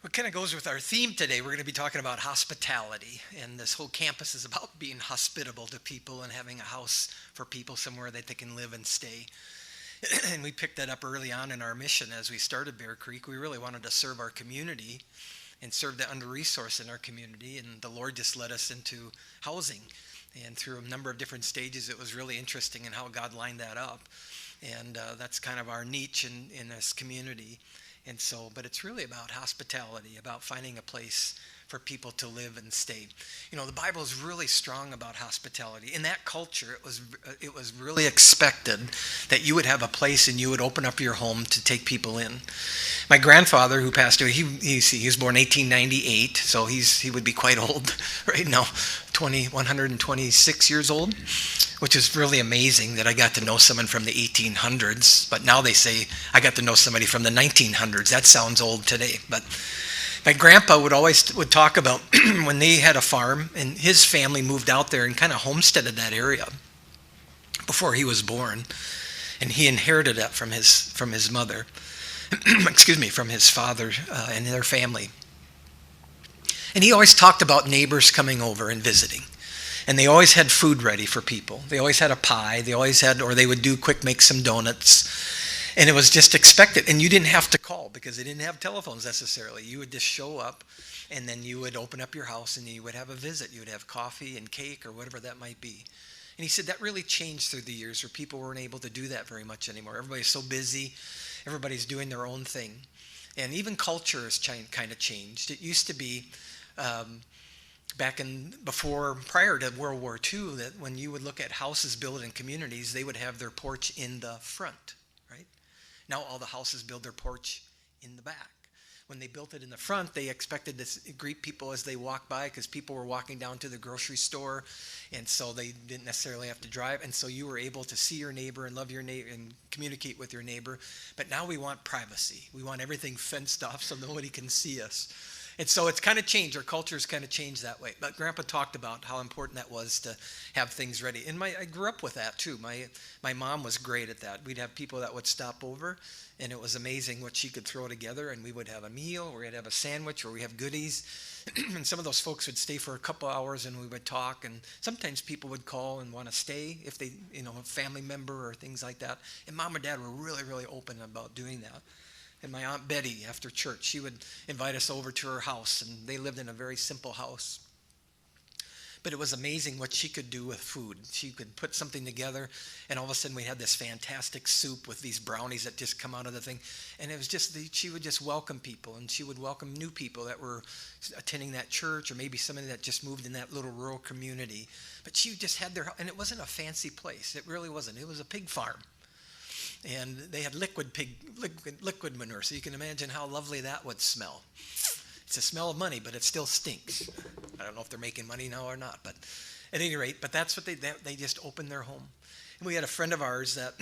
What kind of goes with our theme today, we're going to be talking about hospitality. And this whole campus is about being hospitable to people and having a house for people somewhere that they can live and stay. And we picked that up early on in our mission as we started Bear Creek. We really wanted to serve our community and serve the under-resourced in our community. And the Lord just led us into housing. And through a number of different stages, it was really interesting in how God lined that up. And that's kind of our niche in this community. And so, but it's really about hospitality, about finding a place for people to live and stay. You know, the Bible is really strong about hospitality. In that culture, it was really expected that you would have a place and you would open up your home to take people in. My grandfather, who passed away, he was born 1898, so he would be quite old right now, 126 years old, which is really amazing that I got to know someone from the 1800s. But now they say I got to know somebody from the 1900s. That sounds old today, but my grandpa would talk about when they had a farm and his family moved out there and kind of homesteaded that area before he was born, and he inherited that from his mother, from his father and their family. And he always talked about neighbors coming over and visiting. And they always had food ready for people. They always had a pie. Or they would make some donuts. And it was just expected. And you didn't have to call because they didn't have telephones necessarily. You would just show up, and then you would open up your house and you would have a visit. You would have coffee and cake or whatever that might be. And he said that really changed through the years where people weren't able to do that very much anymore. Everybody's so busy. Everybody's doing their own thing. And even culture has kind of changed. It used to be prior to World War II, that when you would look at houses built in communities, they would have their porch in the front, right? Now all the houses build their porch in the back. When they built it in the front, they expected to greet people as they walked by because people were walking down to the grocery store, and so they didn't necessarily have to drive, and so you were able to see your neighbor and love your neighbor and communicate with your neighbor. But now we want privacy. We want everything fenced off so nobody can see us. And so it's kind of changed. Our culture's kind of changed that way. But Grandpa talked about how important that was to have things ready. And I grew up with that too. My mom was great at that. We'd have people that would stop over, and it was amazing what she could throw together. And we would have a meal, or we'd have a sandwich, or we have goodies. And some of those folks would stay for a couple hours, and we would talk. And sometimes people would call and want to stay if they, a family member or things like that. And Mom and Dad were really, really open about doing that. And my Aunt Betty, after church, she would invite us over to her house, and they lived in a very simple house. But it was amazing what she could do with food. She could put something together, and all of a sudden we had this fantastic soup with these brownies that just come out of the thing. And it was just, she would just welcome people, and she would welcome new people that were attending that church, or maybe somebody that just moved in that little rural community. But she just had and it wasn't a fancy place. It really wasn't. It was a pig farm. And they had liquid manure, so you can imagine how lovely that would smell. It's a smell of money, but it still stinks. I don't know if they're making money now or not, but at any rate, but that's what they just opened their home. And we had a friend of ours that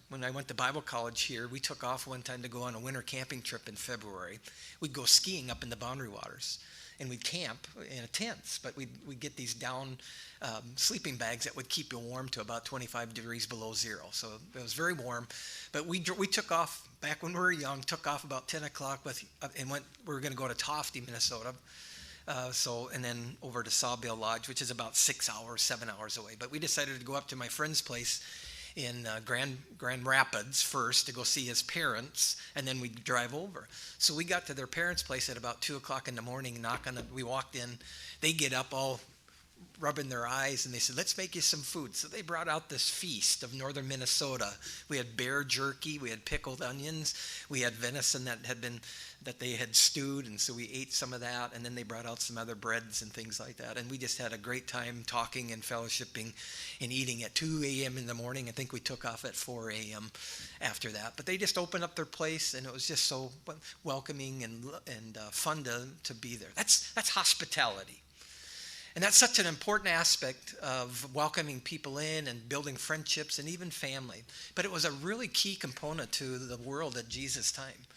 when I went to Bible college here, we took off one time to go on a winter camping trip in February. We'd go skiing up in the Boundary Waters, and we'd camp in tents, but we'd get these down sleeping bags that would keep you warm to about 25 degrees below zero. So it was very warm. But we took off back when we were young, took off about 10 o'clock we were going to go to Tofty, Minnesota. And then over to Sawbill Lodge, which is about 7 hours away. But we decided to go up to my friend's place in Grand Rapids first to go see his parents, and then we'd drive over. So we got to their parents' place at about 2 o'clock in the morning, we walked in, they get up all rubbing their eyes, and they said, let's make you some food. So they brought out this feast of northern Minnesota. We had bear jerky, we had pickled onions, we had venison that they had stewed, and so we ate some of that, and then they brought out some other breads and things like that, and we just had a great time talking and fellowshipping and eating at 2 a.m. in the morning. I think we took off at 4 a.m. after that. But they just opened up their place, and it was just so welcoming and fun to be there. That's hospitality. And that's such an important aspect of welcoming people in and building friendships and even family. But it was a really key component to the world at Jesus' time.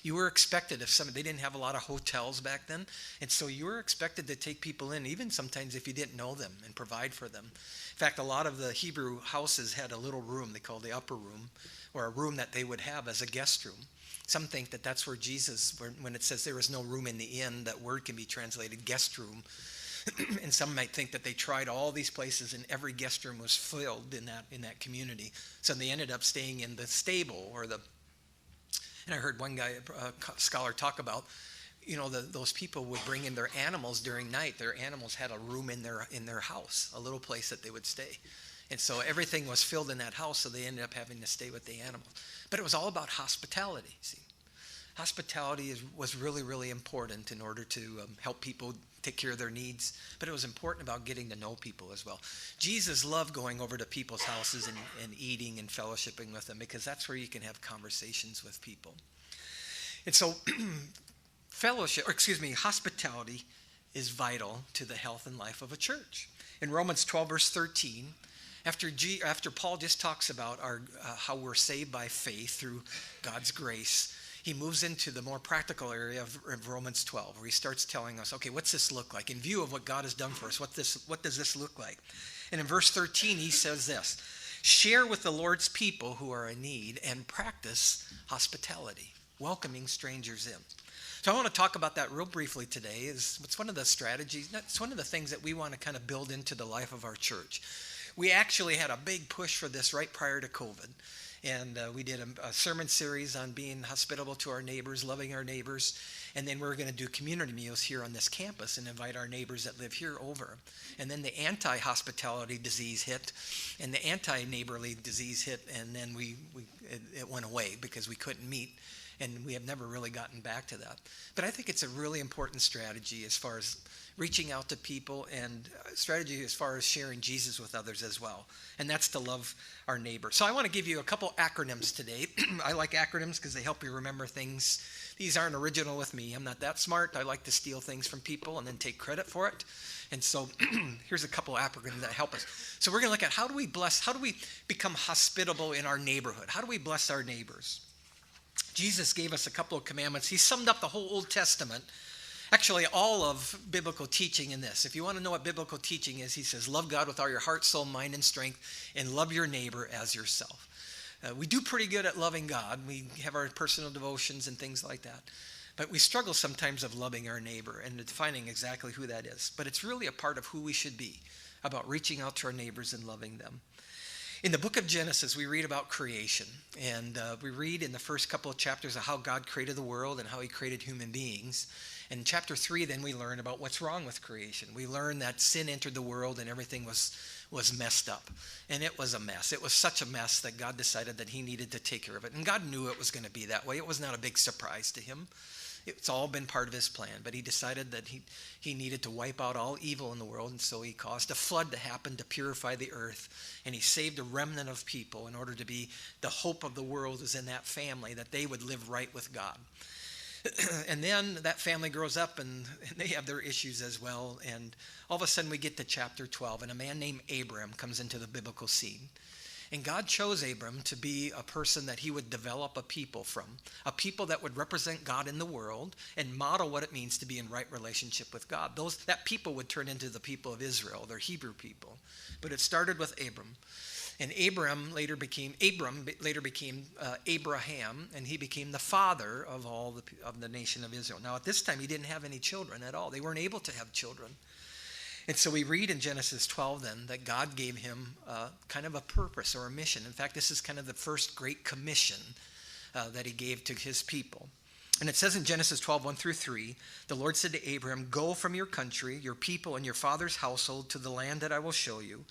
You were expected, they didn't have a lot of hotels back then, and so you were expected to take people in, even sometimes if you didn't know them, and provide for them. In fact, a lot of the Hebrew houses had a little room they called the upper room, or a room that they would have as a guest room. Some think that that's where Jesus, when it says there was no room in the inn, that word can be translated guest room. And some might think that they tried all these places and every guest room was filled in that community. So they ended up staying in the stable and I heard one guy, a scholar, talk about, those people would bring in their animals during night. Their animals had a room in their house, a little place that they would stay. And so everything was filled in that house, so they ended up having to stay with the animals. But it was all about hospitality, see. Hospitality was really, really important in order to help people take care of their needs. But it was important about getting to know people as well. Jesus loved going over to people's houses and eating and fellowshipping with them, because that's where you can have conversations with people. And so hospitality is vital to the health and life of a church. In Romans 12, verse 13, after Paul just talks about how we're saved by faith through God's grace, he moves into the more practical area of Romans 12, where he starts telling us, okay, what's this look like? In view of what God has done for us, what does this look like? And in verse 13, he says this: share with the Lord's people who are in need and practice hospitality, welcoming strangers in. So I want to talk about that real briefly today. It's one of the strategies, it's one of the things that we want to kind of build into the life of our church. We actually had a big push for this right prior to COVID. And we did a sermon series on being hospitable to our neighbors, loving our neighbors. And then we're going to do community meals here on this campus and invite our neighbors that live here over. And then the anti-hospitality disease hit, and the anti-neighborly disease hit, and then it went away because we couldn't meet. And we have never really gotten back to that. But I think it's a really important strategy as far as reaching out to people, and strategy as far as sharing Jesus with others as well. And that's to love our neighbor. So I want to give you a couple acronyms today. I like acronyms because they help you remember things. These aren't original with me. I'm not that smart. I like to steal things from people and then take credit for it. And so here's a couple acronyms that help us. So we're going to look at how do we become hospitable in our neighborhood? How do we bless our neighbors? Jesus gave us a couple of commandments. He summed up the whole Old Testament, actually all of biblical teaching in this. If you want to know what biblical teaching is, he says, love God with all your heart, soul, mind, and strength, and love your neighbor as yourself. We do pretty good at loving God. We have our personal devotions and things like that. But we struggle sometimes of loving our neighbor and defining exactly who that is. But it's really a part of who we should be, about reaching out to our neighbors and loving them. In the book of Genesis, we read about creation, and we read in the first couple of chapters of how God created the world and how he created human beings. In chapter 3, then we learn about what's wrong with creation. We learn that sin entered the world and everything was messed up, and it was a mess. It was such a mess that God decided that he needed to take care of it, and God knew it was going to be that way. It was not a big surprise to him. It's all been part of his plan, but he decided that he needed to wipe out all evil in the world, and so he caused a flood to happen to purify the earth, and he saved a remnant of people in order to be the hope of the world is in that family, that they would live right with God. And then that family grows up, and they have their issues as well, and all of a sudden we get to chapter 12, and a man named Abram comes into the biblical scene. And God chose Abram to be a person that he would develop a people from, a people that would represent God in the world and model what it means to be in right relationship with God. That people would turn into the people of Israel, their Hebrew people. But it started with Abram. And Abram later became Abraham, and he became the father of of the nation of Israel. Now at this time he didn't have any children at all. They weren't able to have children. And so we read in Genesis 12 then that God gave him kind of a purpose or a mission. In fact, this is kind of the first great commission that he gave to his people. And it says in Genesis 12, 1-3, the Lord said to Abraham, go from your country, your people, and your father's household to the land that I will show you.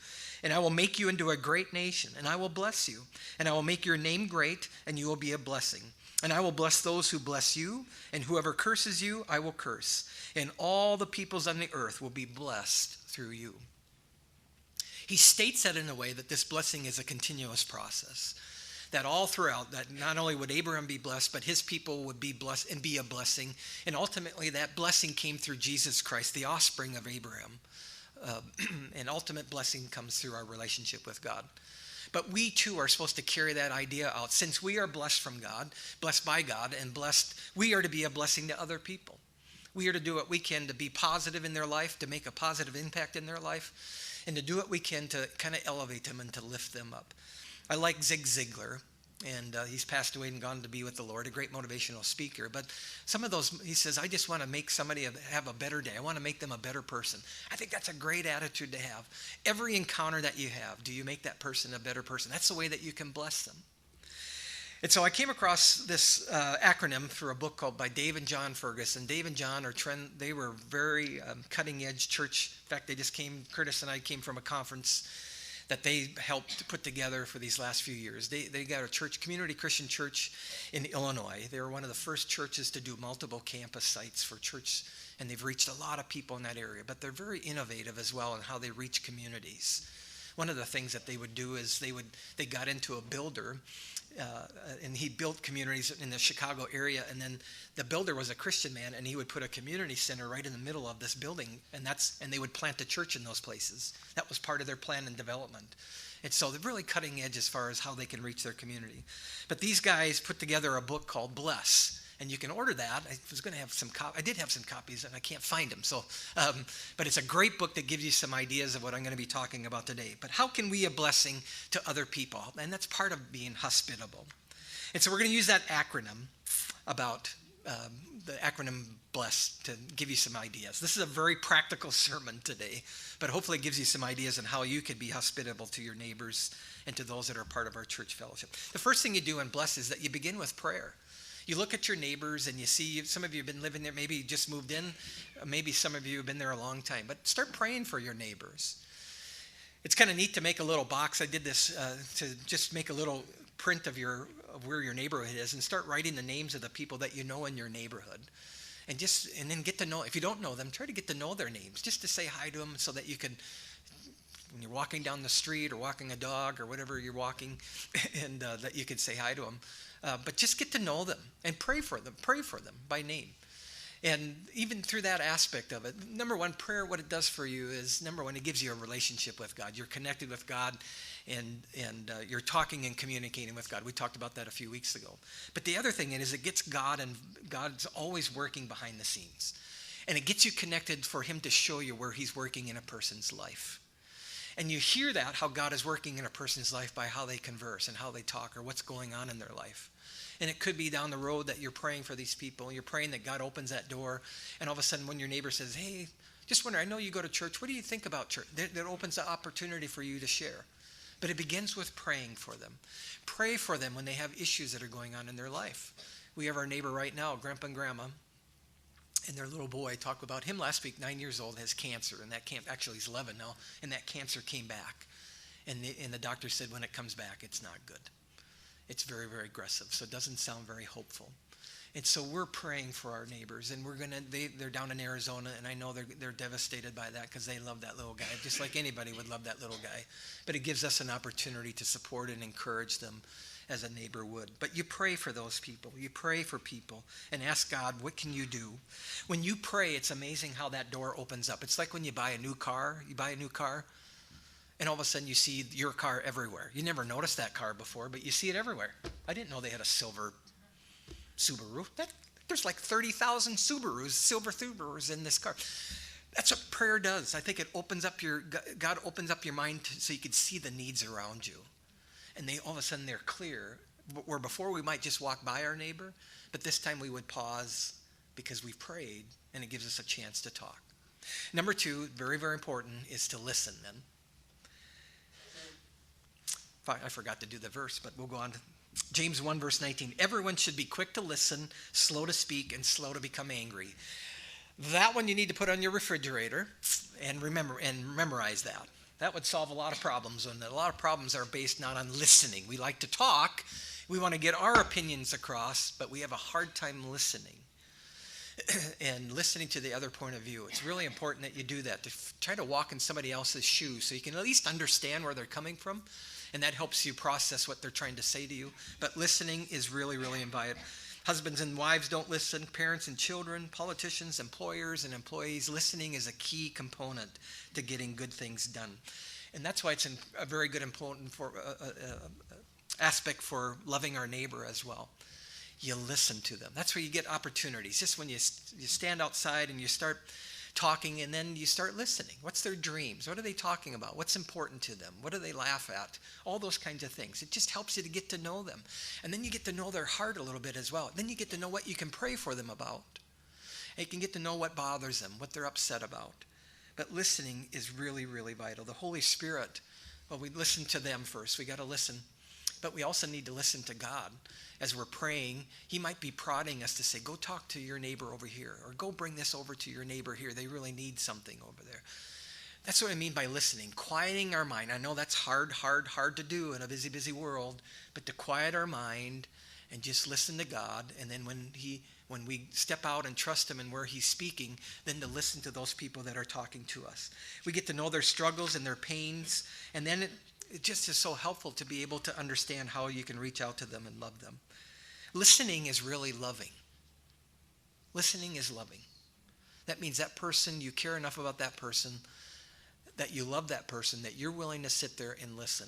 And I will make you into a great nation, and I will bless you. And I will make your name great, and you will be a blessing. And I will bless those who bless you, and whoever curses you, I will curse. And all the peoples on the earth will be blessed through you. He states that in a way that this blessing is a continuous process. That all throughout, that not only would Abraham be blessed, but his people would be blessed and be a blessing. And ultimately that blessing came through Jesus Christ, the offspring of Abraham. And ultimate blessing comes through our relationship with God. But we too are supposed to carry that idea out. Since we are blessed from God, blessed by God, and blessed, we are to be a blessing to other people. We are to do what we can to be positive in their life, to make a positive impact in their life, and to do what we can to kind of elevate them and to lift them up. I like Zig Ziglar. And he's passed away and gone to be with the Lord, a great motivational speaker. But some of those, he says, I just want to make somebody have a better day. I want to make them a better person. I think that's a great attitude to have. Every encounter that you have, do you make that person a better person? That's the way that you can bless them. And so I came across this acronym through a book called by Dave and John Ferguson. Dave and John they were very cutting edge church. In fact, Curtis and I came from a conference that they helped put together for these last few years. They got a community Christian church in Illinois. They were one of the first churches to do multiple campus sites for church, and they've reached a lot of people in that area. But they're very innovative as well in how they reach communities. One of the things that they would do is they got into a builder, and he built communities in the Chicago area, and then the builder was a Christian man, and he would put a community center right in the middle of this building, and they would plant a church in those places. That was part of their plan and development. And so they're really cutting edge as far as how they can reach their community. But these guys put together a book called Bless. And you can order that. I did have some copies, and I can't find them. So, but it's a great book that gives you some ideas of what I'm going to be talking about today. But how can we be a blessing to other people? And that's part of being hospitable. And so we're going to use that acronym about the acronym BLESS to give you some ideas. This is a very practical sermon today, but hopefully it gives you some ideas on how you could be hospitable to your neighbors and to those that are part of our church fellowship. The first thing you do in BLESS is that you begin with prayer. You look at your neighbors and you see some of you have been living there, maybe you just moved in, maybe some of you have been there a long time, but start praying for your neighbors. It's kind of neat to make a little box. I did this to just make a little print of where your neighborhood is and start writing the names of the people that you know in your neighborhood. And then get to know, if you don't know them, try to get to know their names, just to say hi to them so that you can, when you're walking down the street or walking a dog or whatever you're walking, and that you can say hi to them. But just get to know them and pray for them by name. And even through that aspect of it, number one, prayer, what it does for you is, number one, it gives you a relationship with God. You're connected with God, and you're talking and communicating with God. We talked about that a few weeks ago. But the other thing is it gets God, and God's always working behind the scenes. And it gets you connected for him to show you where he's working in a person's life. And you hear that, how God is working in a person's life by how they converse and how they talk or what's going on in their life. And it could be down the road that you're praying for these people. You're praying that God opens that door. And all of a sudden when your neighbor says, hey, just wonder, I know you go to church. What do you think about church? That opens the opportunity for you to share. But it begins with praying for them. Pray for them when they have issues that are going on in their life. We have our neighbor right now, Grandpa and Grandma, and their little boy. Talked about him last week, 9 years old, has cancer. And actually he's 11 now, and that cancer came back. And the doctor said when it comes back, it's not good. It's very, very aggressive, so it doesn't sound very hopeful. And so we're praying for our neighbors, and they're down in Arizona, and I know they're devastated by that because they love that little guy, just like anybody would love that little guy. But it gives us an opportunity to support and encourage them as a neighbor would. But you pray for those people. You pray for people and ask God, what can you do? When you pray, it's amazing how that door opens up. It's like when you buy a new car. And all of a sudden you see your car everywhere. You never noticed that car before, but you see it everywhere. I didn't know they had a silver Subaru. There's like 30,000 silver Subarus in this car. That's what prayer does. I think it opens up God opens up your mind so you can see the needs around you. And all of a sudden they're clear. Where before we might just walk by our neighbor, but this time we would pause because we've prayed, and it gives us a chance to talk. Number two, very, very important, is to listen then. I forgot to do the verse, but we'll go on to James 1, verse 19. Everyone should be quick to listen, slow to speak, and slow to become angry. That one you need to put on your refrigerator and memorize that. That would solve a lot of problems, and a lot of problems are based not on listening. We like to talk. We want to get our opinions across, but we have a hard time listening. And listening to the other point of view. It's really important that you do that, to try to walk in somebody else's shoes so you can at least understand where they're coming from. And that helps you process what they're trying to say to you. But listening is really, really important. Husbands and wives don't listen. Parents and children, politicians, employers and employees. Listening is a key component to getting good things done. And that's why it's a very good important aspect for loving our neighbor as well. You listen to them. That's where you get opportunities. Just when you stand outside and you start talking, and then you start listening. What's their dreams? What are they talking about? What's important to them? What do they laugh at? All those kinds of things. It just helps you to get to know them. And then you get to know their heart a little bit as well. Then you get to know what you can pray for them about. And you can get to know what bothers them, what they're upset about. But listening is really, really vital. The Holy Spirit, well, we listen to them first. We got to listen. But we also need to listen to God. As we're praying, he might be prodding us to say, go talk to your neighbor over here, or go bring this over to your neighbor here. They really need something over there. That's what I mean by listening, quieting our mind. I know that's hard to do in a busy, busy world, but to quiet our mind and just listen to God. And then when we step out and trust him and where he's speaking, then to listen to those people that are talking to us. We get to know their struggles and their pains, and then it just is so helpful to be able to understand how you can reach out to them and love them. Listening is really loving. Listening is loving. That means that person, you care enough about that person, that you love that person, that you're willing to sit there and listen.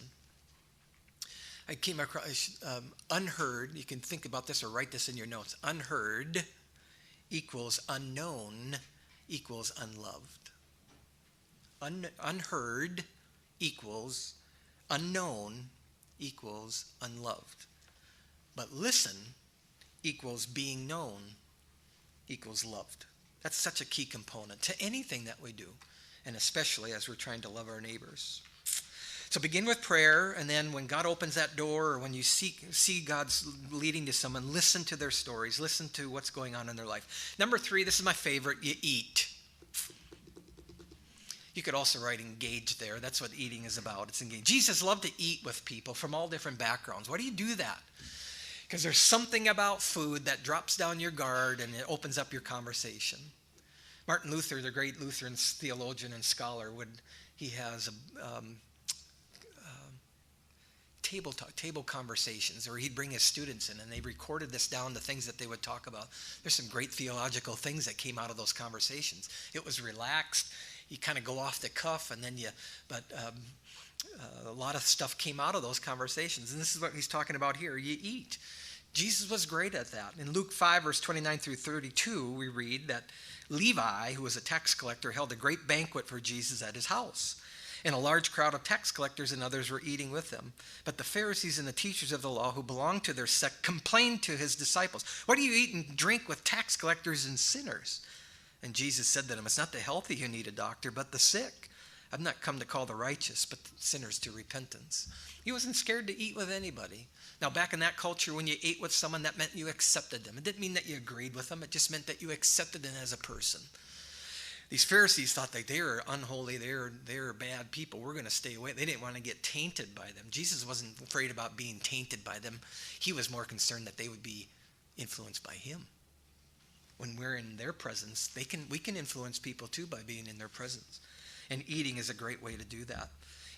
I came across unheard. You can think about this or write this in your notes. Unheard equals unknown equals unloved. Unheard equals unknown equals unloved. But listen equals being known equals loved. That's such a key component to anything that we do, and especially as we're trying to love our neighbors. So begin with prayer, and then when God opens that door, or when you see God's leading to someone, listen to their stories, listen to what's going on in their life. Number 3, this is my favorite, you eat. You could also write engage there. That's what eating is about. It's engage. Jesus loved to eat with people from all different backgrounds. Why do you do that? Because there's something about food that drops down your guard and it opens up your conversation. Martin Luther, the great Lutheran theologian and scholar, he has table conversations, or he'd bring his students in and they recorded this down, the things that they would talk about. There's some great theological things that came out of those conversations. It was relaxed. You kind of go off the cuff, and then a lot of stuff came out of those conversations. And this is what he's talking about here. You eat. Jesus was great at that. In Luke 5, verse 29 through 32, we read that Levi, who was a tax collector, held a great banquet for Jesus at his house. And a large crowd of tax collectors and others were eating with him. But the Pharisees and the teachers of the law who belonged to their sect complained to his disciples, "Why do you eat and drink with tax collectors and sinners?" And Jesus said to them, "It's not the healthy who need a doctor, but the sick. I've not come to call the righteous, but the sinners to repentance." He wasn't scared to eat with anybody. Now, back in that culture, when you ate with someone, that meant you accepted them. It didn't mean that you agreed with them. It just meant that you accepted them as a person. These Pharisees thought that they were unholy, they were bad people. We're going to stay away. They didn't want to get tainted by them. Jesus wasn't afraid about being tainted by them. He was more concerned that they would be influenced by him. When we're in their presence, we can influence people too by being in their presence. And eating is a great way to do that.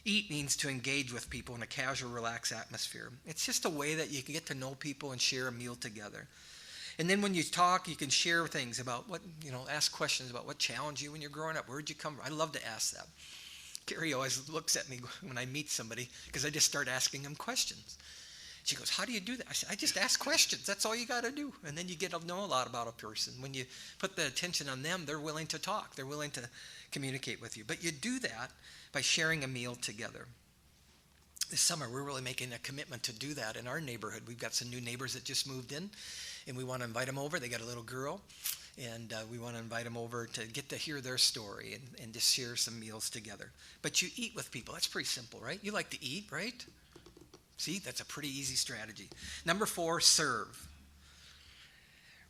Eat means to engage with people in a casual, relaxed atmosphere. It's just a way that you can get to know people and share a meal together. And then when you talk, you can share things about ask questions about what challenged you when you're growing up. Where'd you come from? I love to ask that. Carrie always looks at me when I meet somebody because I just start asking them questions. She goes, "How do you do that?" I said, "I just ask questions. That's all you got to do." And then you get to know a lot about a person. When you put the attention on them, they're willing to talk. They're willing to communicate with you. But you do that by sharing a meal together. This summer, we're really making a commitment to do that in our neighborhood. We've got some new neighbors that just moved in, and we want to invite them over. They got a little girl, and we want to invite them over to get to hear their story and just share some meals together. But you eat with people. That's pretty simple, right? You like to eat, right? See, that's a pretty easy strategy. Number 4, serve.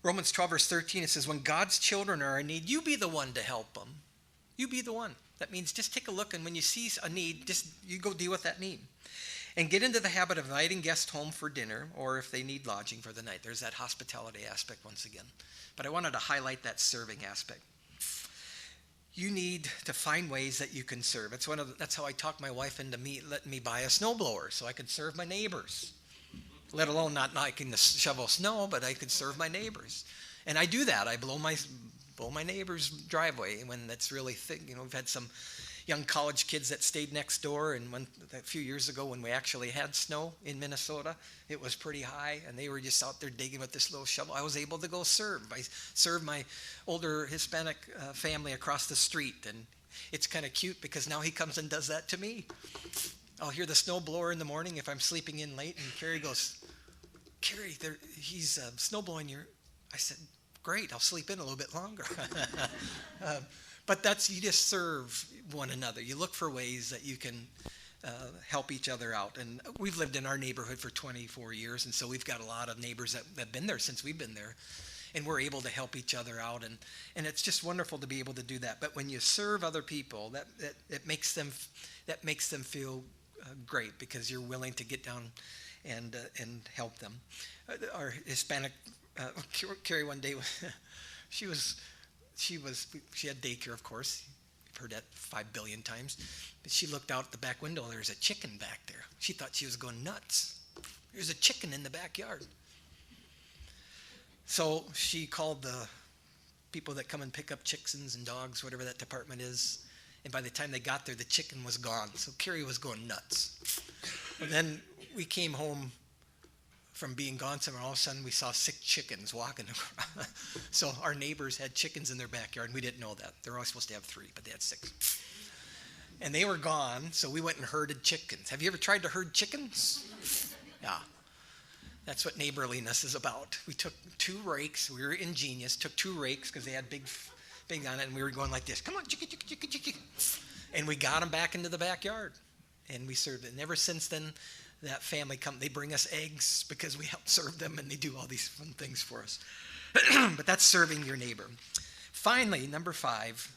Romans 12, verse 13, it says, "When God's children are in need, you be the one to help them." You be the one. That means just take a look, and when you see a need, you go deal with that need. And get into the habit of inviting guests home for dinner, or if they need lodging for the night. There's that hospitality aspect once again. But I wanted to highlight that serving aspect. You need to find ways that you can serve. That's how I talked my wife into letting me buy a snowblower so I could serve my neighbors. Let alone not liking to shovel snow, but I could serve my neighbors. And I do that. I blow my neighbor's driveway when that's really thick. We've had some young college kids that stayed next door. And a few years ago when we actually had snow in Minnesota, it was pretty high, and they were just out there digging with this little shovel. I was able to go serve. I served my older Hispanic family across the street, and it's kind of cute because now he comes and does that to me. I'll hear the snow blower in the morning if I'm sleeping in late, and Carrie goes, Carrie, he's snow blowing your. I said, great, I'll sleep in a little bit longer. But you just serve one another. You look for ways that you can help each other out. And we've lived in our neighborhood for 24 years, and so we've got a lot of neighbors that have been there since we've been there. And we're able to help each other out, and it's just wonderful to be able to do that. But when you serve other people, that makes them feel great, because you're willing to get down and help them. Our Hispanic Carrie one day, she had daycare, of course. You've heard that 5 billion times. But she looked out the back window. There's a chicken back there. She thought she was going nuts. There's a chicken in the backyard. So she called the people that come and pick up chickens and dogs, whatever that department is. And by the time they got there, the chicken was gone. So Carrie was going nuts. And then we came home from being gone somewhere. All of a sudden, we saw 6 chickens walking around. So our neighbors had chickens in their backyard, and we didn't know that. They were only supposed to have 3, but they had 6. And they were gone, so we went and herded chickens. Have you ever tried to herd chickens? Yeah. That's what neighborliness is about. We took 2 rakes. We were ingenious. Took 2 rakes because they had big on it, and we were going like this. Come on, chicken, chicken, chicken, chicken. And we got them back into the backyard, and we served it. And ever since then, that family they bring us eggs because we help serve them, and they do all these fun things for us. But that's serving your neighbor. Finally, number 5,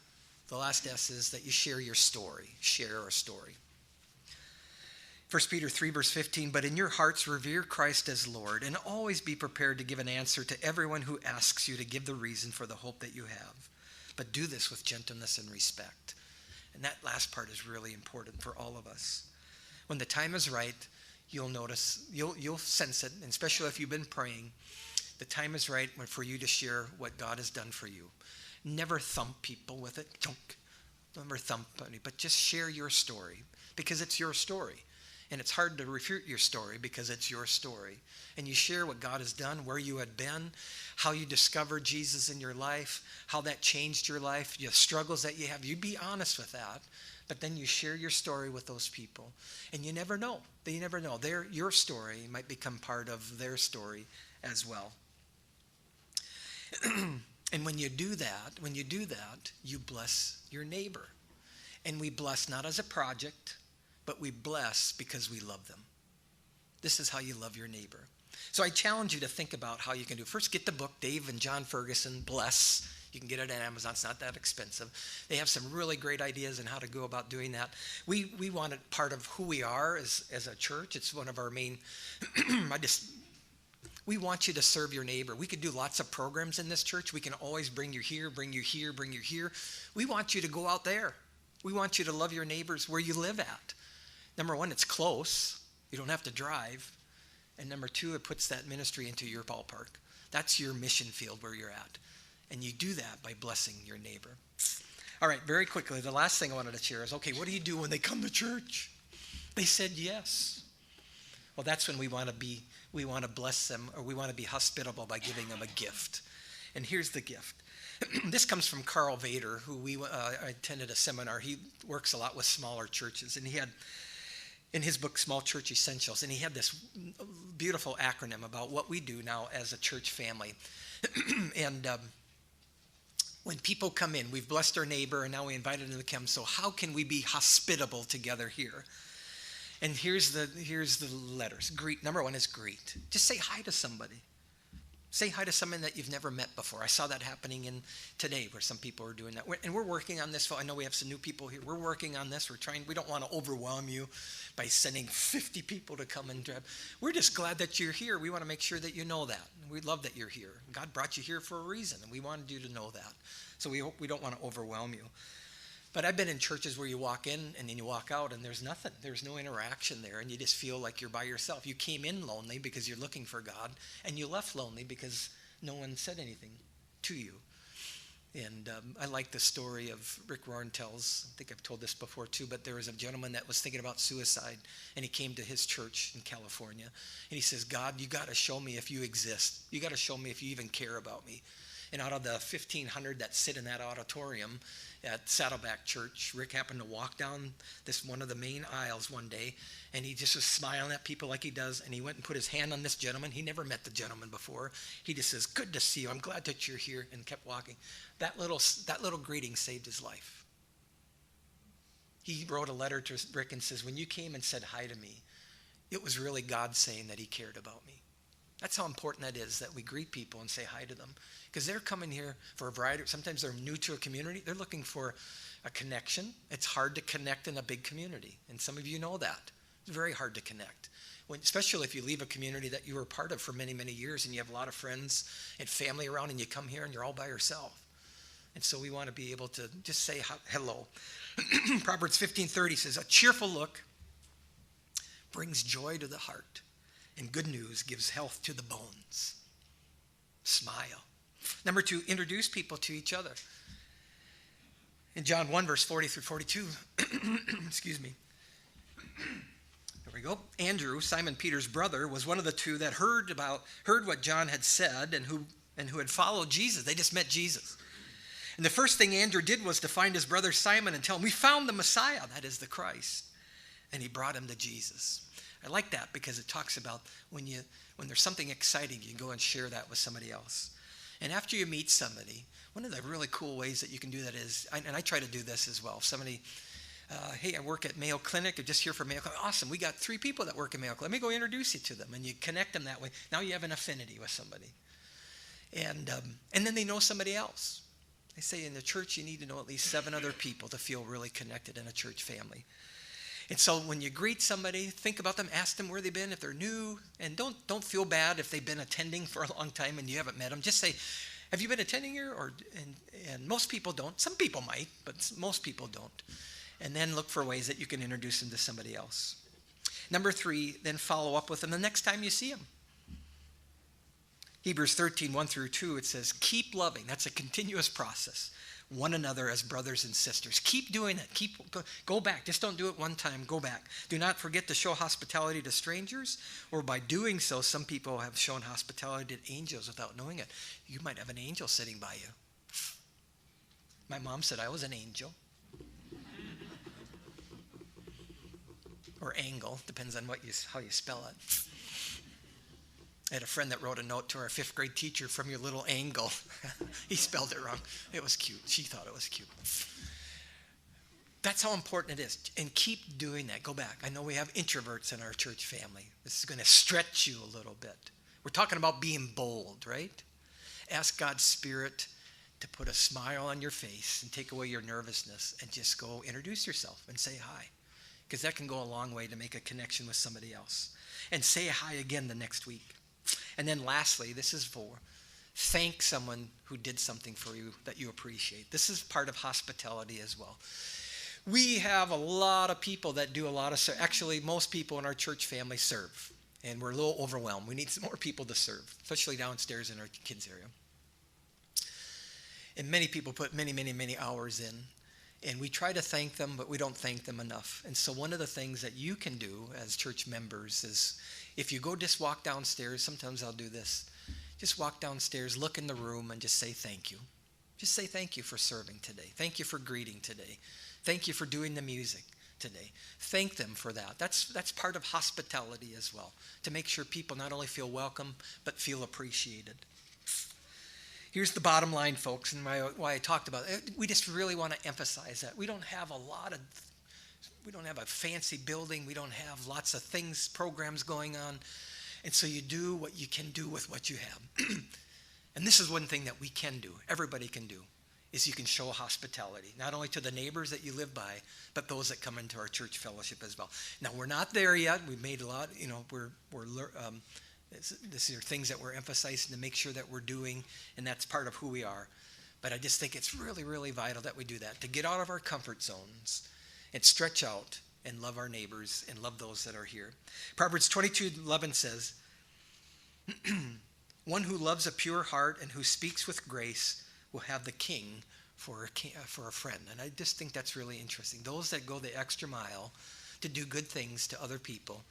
the last S is that you share your story. Share a story. 1 Peter 3, verse 15, but in your hearts revere Christ as Lord, and always be prepared to give an answer to everyone who asks you to give the reason for the hope that you have. But do this with gentleness and respect. And that last part is really important for all of us. When the time is right, you'll notice, you'll sense it, and especially if you've been praying, the time is right for you to share what God has done for you. Never thump people with it. Never thump anybody, but just share your story, because it's your story. And it's hard to refute your story because it's your story. And you share what God has done, where you had been, how you discovered Jesus in your life, how that changed your life, the struggles that you have. You be honest with that, but then you share your story with those people. And you never know. You never know. Your story might become part of their story as well. And when you do that, you bless your neighbor. And we bless not as a project, but we bless because we love them. This is how you love your neighbor. So I challenge you to think about how you can do. First, get the book, Dave and John Ferguson, Bless. You can get it at Amazon. It's not that expensive. They have some really great ideas on how to go about doing that. We want it part of who we are as a church. It's one of our main, we want you to serve your neighbor. We could do lots of programs in this church. We can always bring you here, bring you here, bring you here. We want you to go out there. We want you to love your neighbors where you live at. Number 1, it's close. You don't have to drive. And number 2, it puts that ministry into your ballpark. That's your mission field where you're at. And you do that by blessing your neighbor. All right, very quickly, the last thing I wanted to share is, okay, what do you do when they come to church? They said yes. Well, that's when we want to bless them, or we want to be hospitable by giving them a gift. And here's the gift. This comes from Carl Vader, who I attended a seminar. He works a lot with smaller churches, and he had, in his book, Small Church Essentials, and he had this beautiful acronym about what we do now as a church family. And when people come in, we've blessed our neighbor, and now we invited them to come, so how can we be hospitable together here? And here's the letters. Greet. Number 1 is greet. Just say hi to somebody. Say hi to someone that you've never met before. I saw that happening today where some people are doing that. And we're working on this. I know we have some new people here. We're working on this. We don't want to overwhelm you by sending 50 people to come and grab. We're just glad that you're here. We want to make sure that you know that. We love that you're here. God brought you here for a reason, and we wanted you to know that. So we don't want to overwhelm you. But I've been in churches where you walk in and then you walk out and there's nothing. There's no interaction there, and you just feel like you're by yourself. You came in lonely because you're looking for God, and you left lonely because no one said anything to you. And I like the story of Rick Warren tells. I think I've told this before too, but there was a gentleman that was thinking about suicide, and he came to his church in California, and he says, God, you got to show me if you exist. You got to show me if you even care about me. And out of the 1,500 that sit in that auditorium at Saddleback Church, Rick happened to walk down this one of the main aisles one day, and he just was smiling at people like he does, and he went and put his hand on this gentleman. He never met the gentleman before. He just says, good to see you. I'm glad that you're here, and kept walking. That little greeting saved his life. He wrote a letter to Rick and says, when you came and said hi to me, it was really God saying that he cared about me. That's how important that is, that we greet people and say hi to them. Because they're coming here for a variety. Sometimes they're new to a community. They're looking for a connection. It's hard to connect in a big community. And some of you know that. It's very hard to connect. Especially if you leave a community that you were part of for many, many years and you have a lot of friends and family around and you come here and you're all by yourself. And so we want to be able to just say hello. Proverbs 15:30 says, a cheerful look brings joy to the heart, and good news gives health to the bones. Smile. Number 2, introduce people to each other. In John 1, verse 40 through 42, excuse me. There we go. Andrew, Simon Peter's brother, was one of the two that heard what John had said and who had followed Jesus. They just met Jesus. And the first thing Andrew did was to find his brother Simon and tell him, we found the Messiah, that is the Christ. And he brought him to Jesus. I like that because it talks about when there's something exciting, you can go and share that with somebody else. And after you meet somebody, one of the really cool ways that you can do that is, and I try to do this as well. If somebody, hey, I work at Mayo Clinic, or just here for Mayo Clinic. Awesome, we got 3 people that work at Mayo Clinic. Let me go introduce you to them, and you connect them that way. Now you have an affinity with somebody. And then they know somebody else. They say in the church you need to know at least 7 other people to feel really connected in a church family. And so when you greet somebody, think about them, ask them where they've been, if they're new, and don't feel bad if they've been attending for a long time and you haven't met them. Just say, have you been attending here? And most people don't. Some people might, but most people don't. And then look for ways that you can introduce them to somebody else. Number 3, then follow up with them the next time you see them. Hebrews 13, 1 through 2, it says, keep loving. That's a continuous process. One another as brothers and sisters. Keep doing it. Go back. Just don't do it one time. Go back. Do not forget to show hospitality to strangers, or by doing so, some people have shown hospitality to angels without knowing it. You might have an angel sitting by you. My mom said I was an angel. Or angle, depends on how you spell it. I had a friend that wrote a note to our 5th grade teacher, from your little angle. He spelled it wrong. It was cute. She thought it was cute. That's how important it is. And keep doing that. Go back. I know we have introverts in our church family. This is going to stretch you a little bit. We're talking about being bold, right? Ask God's Spirit to put a smile on your face and take away your nervousness and just go introduce yourself and say hi. Because that can go a long way to make a connection with somebody else. And say hi again the next week. And then lastly, this is for thank someone who did something for you that you appreciate. This is part of hospitality as well. We have a lot of people that do a lot of, actually most people in our church family serve. And we're a little overwhelmed. We need some more people to serve, especially downstairs in our kids area. And many people put many, many, many hours in. And we try to thank them, but we don't thank them enough. And so one of the things that you can do as church members is, if you go just walk downstairs, sometimes I'll do this. Just walk downstairs, look in the room, and just say thank you. Just say thank you for serving today. Thank you for greeting today. Thank you for doing the music today. Thank them for that. That's part of hospitality as well, to make sure people not only feel welcome, but feel appreciated. Here's the bottom line, folks, and why I talked about it. We just really want to emphasize that. We don't have a fancy building. We don't have lots of things, programs going on. And so you do what you can do with what you have. And this is one thing that we can do, everybody can do, is you can show hospitality, not only to the neighbors that you live by, but those that come into our church fellowship as well. Now, we're not there yet. We've made a lot, these are things that we're emphasizing to make sure that we're doing, and that's part of who we are. But I just think it's really, really vital that we do that, to get out of our comfort zones and stretch out and love our neighbors and love those that are here. Proverbs 22:11 says, one who loves a pure heart and who speaks with grace will have the king for a friend. And I just think that's really interesting. Those that go the extra mile to do good things to other people,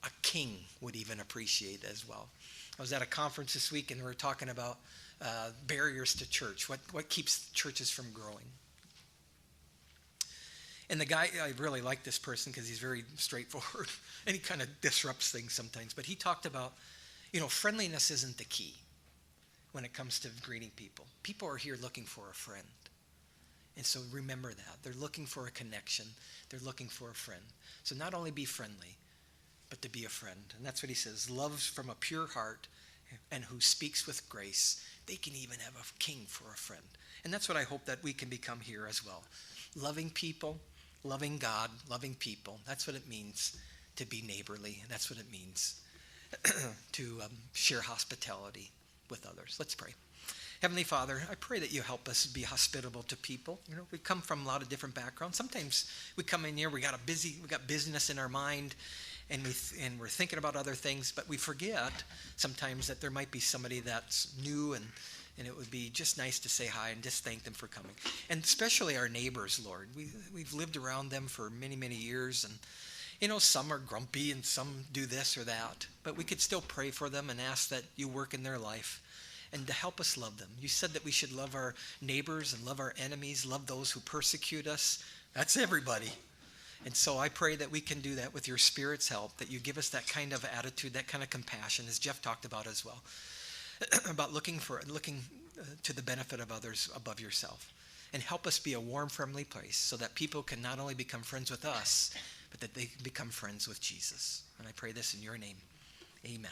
a king would even appreciate as well. I was at a conference this week and we were talking about barriers to church. What keeps churches from growing? And the guy, I really like this person because he's very straightforward and he kind of disrupts things sometimes. But he talked about, friendliness isn't the key when it comes to greeting people. People are here looking for a friend. And so remember that. They're looking for a connection. They're looking for a friend. So not only be friendly, but to be a friend. And that's what he says. Loves from a pure heart and who speaks with grace. They can even have a king for a friend. And that's what I hope that we can become here as well. Loving people, loving God, loving people. That's what it means to be neighborly. And that's what it means to share hospitality with others. Let's pray. Heavenly Father, I pray that you help us be hospitable to people. We come from a lot of different backgrounds. Sometimes we come in here, we got business in our mind, and we're thinking about other things, but we forget sometimes that there might be somebody that's new, and it would be just nice to say hi and just thank them for coming. And especially our neighbors, Lord. We've lived around them for many, many years, and some are grumpy and some do this or that, but we could still pray for them and ask that you work in their life and to help us love them. You said that we should love our neighbors and love our enemies, love those who persecute us. That's everybody. And so I pray that we can do that with your Spirit's help, that you give us that kind of attitude, that kind of compassion, as Jeff talked about as well, about looking to the benefit of others above yourself. And help us be a warm, friendly place so that people can not only become friends with us, but that they can become friends with Jesus. And I pray this in your name. Amen.